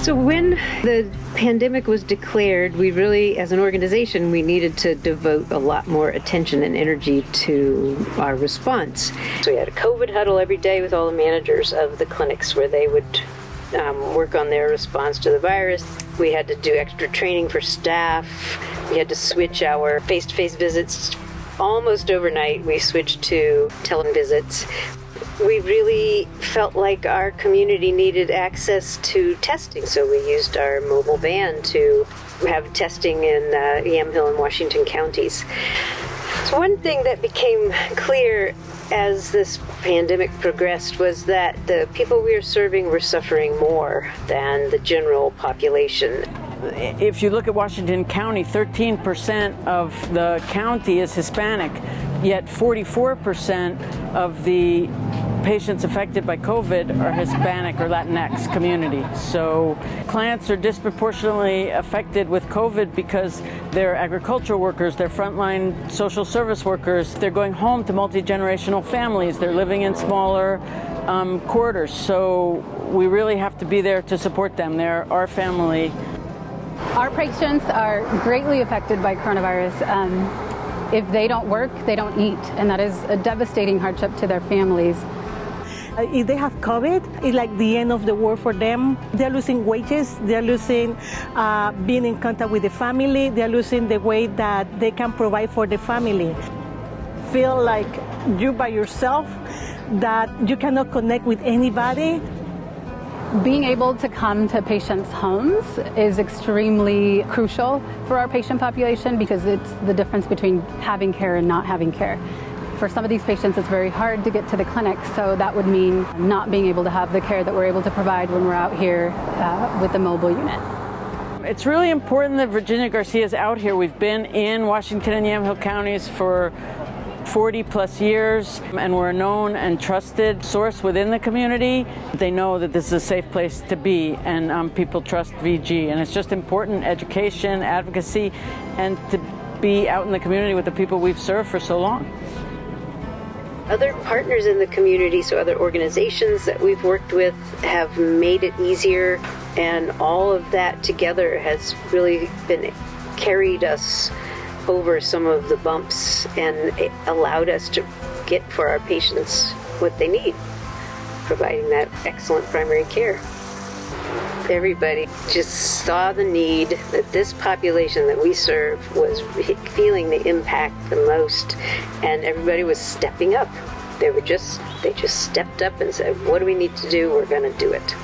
So when the pandemic was declared, we really, as an organization, we needed to devote a lot more attention and energy to our response. So we had a COVID huddle every day with all the managers of the clinics where they would work on their response to the virus. We had to do extra training for staff. We had to switch our face-to-face visits almost overnight. We switched to televisits. We really felt like our community needed access to testing, so we used our mobile van to have testing in Yamhill and Washington counties. So one thing that became clear as this pandemic progressed was that the people we were serving were suffering more than the general population. If you look at Washington County, 13% of the county is Hispanic, yet 44% of the patients affected by COVID are Hispanic or Latinx community. So clients are disproportionately affected with COVID because they're agricultural workers, they're frontline social service workers, they're going home to multi-generational families, they're living in smaller quarters. So we really have to be there to support them. They're our family. Our patients are greatly affected by coronavirus. If they don't work, they don't eat, and that is a devastating hardship to their families. If they have COVID, it's like the end of the world for them. They're losing wages, they're losing being in contact with the family, they're losing the way that they can provide for the family. Feel like you're by yourself, that you cannot connect with anybody. Being able to come to patients' homes is extremely crucial for our patient population because it's the difference between having care and not having care. For some of these patients, it's very hard to get to the clinic, so that would mean not being able to have the care that we're able to provide when we're out here with the mobile unit. It's really important that Virginia Garcia is out here. We've been in Washington and Yamhill counties for 40 plus years, and we're a known and trusted source within the community. They know that this is a safe place to be, and people trust VG. And it's just important education, advocacy, and to be out in the community with the people we've served for so long. Other partners in the community, so other organizations that we've worked with, have made it easier, and all of that together has really carried us over some of the bumps and it allowed us to get for our patients what they need, providing that excellent primary care. Everybody just saw the need that this population that we serve was feeling the impact the most, and everybody was stepping up. They just stepped up and said, what do we need to do? We're going to do it.